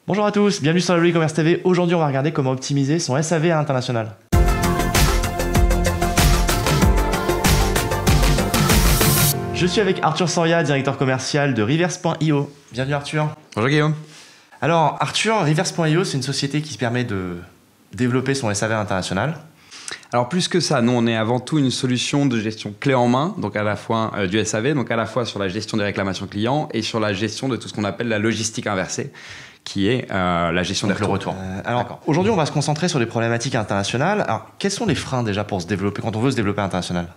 Bonjour à tous, bienvenue sur la e-commerce TV. Aujourd'hui, on va regarder comment optimiser son SAV à l'international. Je suis avec Arthur Soria, directeur commercial de Reverse.io. Bienvenue Arthur. Bonjour Guillaume. Alors Arthur, Reverse.io, c'est une société qui permet de développer son SAV à l'international. Alors plus que ça, nous on est avant tout une solution de gestion clé en main, donc à la fois du SAV, donc à la fois sur la gestion des réclamations clients et sur la gestion de tout ce qu'on appelle la logistique inversée, qui est la gestion des retours. Alors aujourd'hui, on va se concentrer sur les problématiques internationales. Alors quels sont les freins déjà pour se développer quand on veut se développer à l'international ?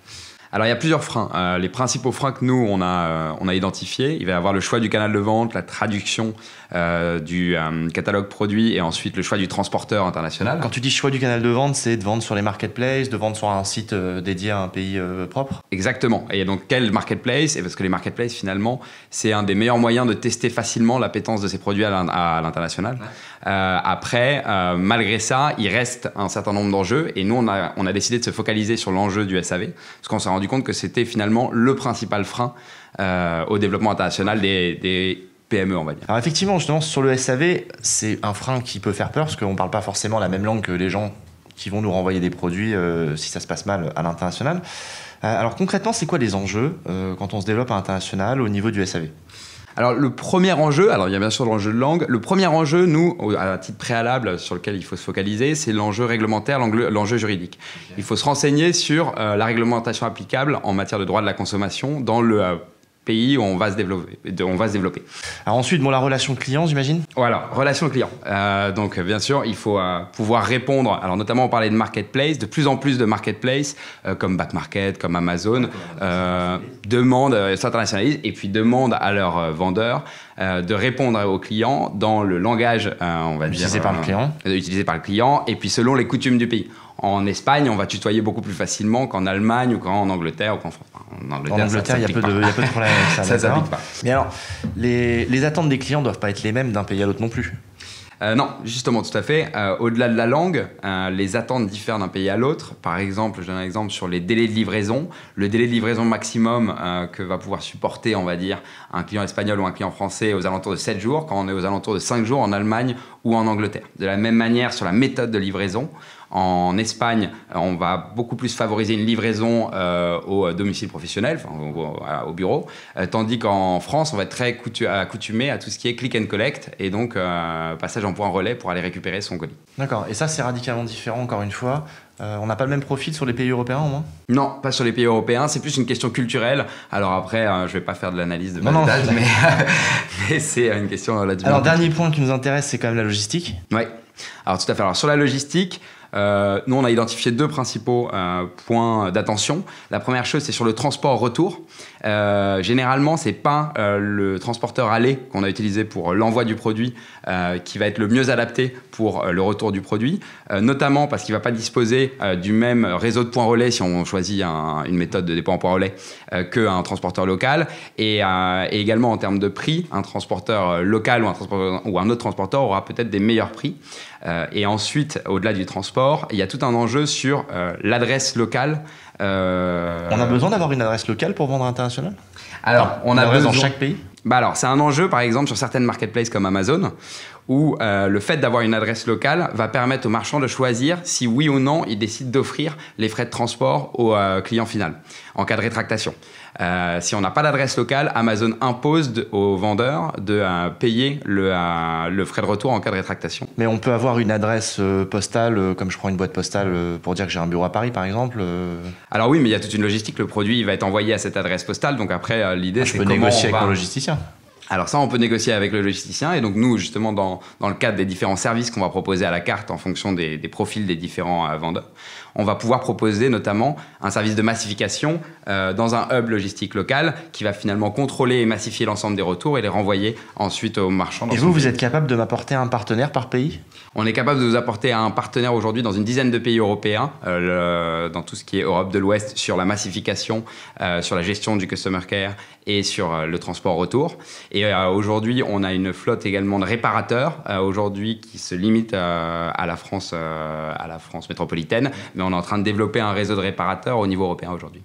Alors il y a plusieurs freins. Les principaux freins que nous on a identifiés, il va y avoir le choix du canal de vente, la traduction du catalogue produit et ensuite le choix du transporteur international. Quand tu dis choix du canal de vente, c'est de vendre sur les marketplaces, de vendre sur un site dédié à un pays propre ? Exactement. Et donc quel marketplace ? Et parce que les marketplaces finalement c'est un des meilleurs moyens de tester facilement l'appétence de ces produits à l'international. Ouais. Après, malgré ça, il reste un certain nombre d'enjeux et nous on a décidé de se focaliser sur l'enjeu du SAV parce qu'on s'est rendu compte que c'était finalement le principal frein au développement international des PME, on va dire. Alors effectivement, justement, sur le SAV, c'est un frein qui peut faire peur parce qu'on ne parle pas forcément la même langue que les gens qui vont nous renvoyer des produits si ça se passe mal à l'international. Alors concrètement, c'est quoi les enjeux quand on se développe à l'international au niveau du SAV ? Alors le premier enjeu, alors il y a bien sûr l'enjeu de langue. Le premier enjeu, nous, à titre préalable sur lequel il faut se focaliser, c'est l'enjeu réglementaire, l'enjeu juridique. Okay. Il faut se renseigner sur la réglementation applicable en matière de droit de la consommation dans le pays où on va se développer. Alors ensuite, la relation client, j'imagine ? Voilà, relation client. Donc bien sûr, il faut pouvoir répondre. Alors notamment, on parlait de marketplace. De plus en plus de marketplaces, comme Back Market, comme Amazon, s'internationalisent et puis demandent à leurs vendeurs de répondre aux clients dans le langage, on va dire, utilisé par le client, et puis selon les coutumes du pays. En Espagne, on va tutoyer beaucoup plus facilement qu'en Allemagne ou qu'en Angleterre ou qu'en France. En Angleterre, il y a peu de problèmes avec ça. Ça ne s'applique pas. Mais alors, les attentes des clients ne doivent pas être les mêmes d'un pays à l'autre non plus. Non, justement, tout à fait. Au-delà de la langue, les attentes diffèrent d'un pays à l'autre. Par exemple, je donne un exemple sur les délais de livraison. Le délai de livraison maximum que va pouvoir supporter, on va dire, un client espagnol ou un client français aux alentours de 7 jours, quand on est aux alentours de 5 jours en Allemagne ou en Angleterre. De la même manière, sur la méthode de livraison, en Espagne, on va beaucoup plus favoriser une livraison au domicile professionnel, au bureau, tandis qu'en France, on va être très accoutumé à tout ce qui est click and collect et donc passage en point relais pour aller récupérer son colis. D'accord, et ça c'est radicalement différent encore une fois. On n'a pas le même profil sur les pays européens au moins ? Non, pas sur les pays européens, c'est plus une question culturelle. Alors après, je ne vais pas faire de l'analyse de bas étage, mais c'est une question là-dessus. Alors dernier point qui nous intéresse, c'est quand même la logistique. Oui, alors tout à fait. Alors sur la logistique, nous, on a identifié deux principaux points d'attention. La première chose, c'est sur le transport-retour. Généralement, ce n'est pas le transporteur aller qu'on a utilisé pour l'envoi du produit qui va être le mieux adapté pour le retour du produit, notamment parce qu'il ne va pas disposer du même réseau de points relais si on choisit une méthode de dépôt en point relais qu'un transporteur local. Et également, en termes de prix, un transporteur local ou un autre transporteur aura peut-être des meilleurs prix. Et ensuite, au-delà du transport, il y a tout un enjeu sur l'adresse locale. On a besoin d'avoir une adresse locale pour vendre à l'international ? Alors, on a besoin dans chaque pays ? Alors, c'est un enjeu, par exemple, sur certaines marketplaces comme Amazon, où le fait d'avoir une adresse locale va permettre au marchand de choisir si oui ou non il décide d'offrir les frais de transport au client final en cas de rétractation. Si on n'a pas d'adresse locale, Amazon impose aux vendeurs de payer le frais de retour en cas de rétractation. Mais on peut avoir une adresse postale, comme je prends une boîte postale pour dire que j'ai un bureau à Paris par exemple Alors oui, mais il y a toute une logistique. Le produit va être envoyé à cette adresse postale. Donc après, l'idée c'est comment négocier avec le logisticien. Alors ça, on peut négocier avec le logisticien. Et donc nous, justement, dans le cadre des différents services qu'on va proposer à la carte en fonction des profils des différents vendeurs, on va pouvoir proposer notamment un service de massification dans un hub logistique local qui va finalement contrôler et massifier l'ensemble des retours et les renvoyer ensuite aux marchands. Et vous êtes capable de m'apporter un partenaire par pays ? On est capable de vous apporter un partenaire aujourd'hui dans une dizaine de pays européens, dans tout ce qui est Europe de l'Ouest, sur la massification, sur la gestion du customer care et sur le transport retour. Et aujourd'hui, on a une flotte également de réparateurs aujourd'hui qui se limite à la France métropolitaine, mais on est en train de développer un réseau de réparateurs au niveau européen aujourd'hui.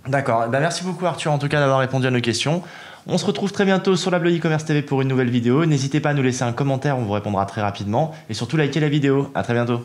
D'accord. Merci beaucoup Arthur en tout cas d'avoir répondu à nos questions. On se retrouve très bientôt sur la Bleu e-commerce TV pour une nouvelle vidéo. N'hésitez pas à nous laisser un commentaire, on vous répondra très rapidement. Et surtout, likez la vidéo. À très bientôt.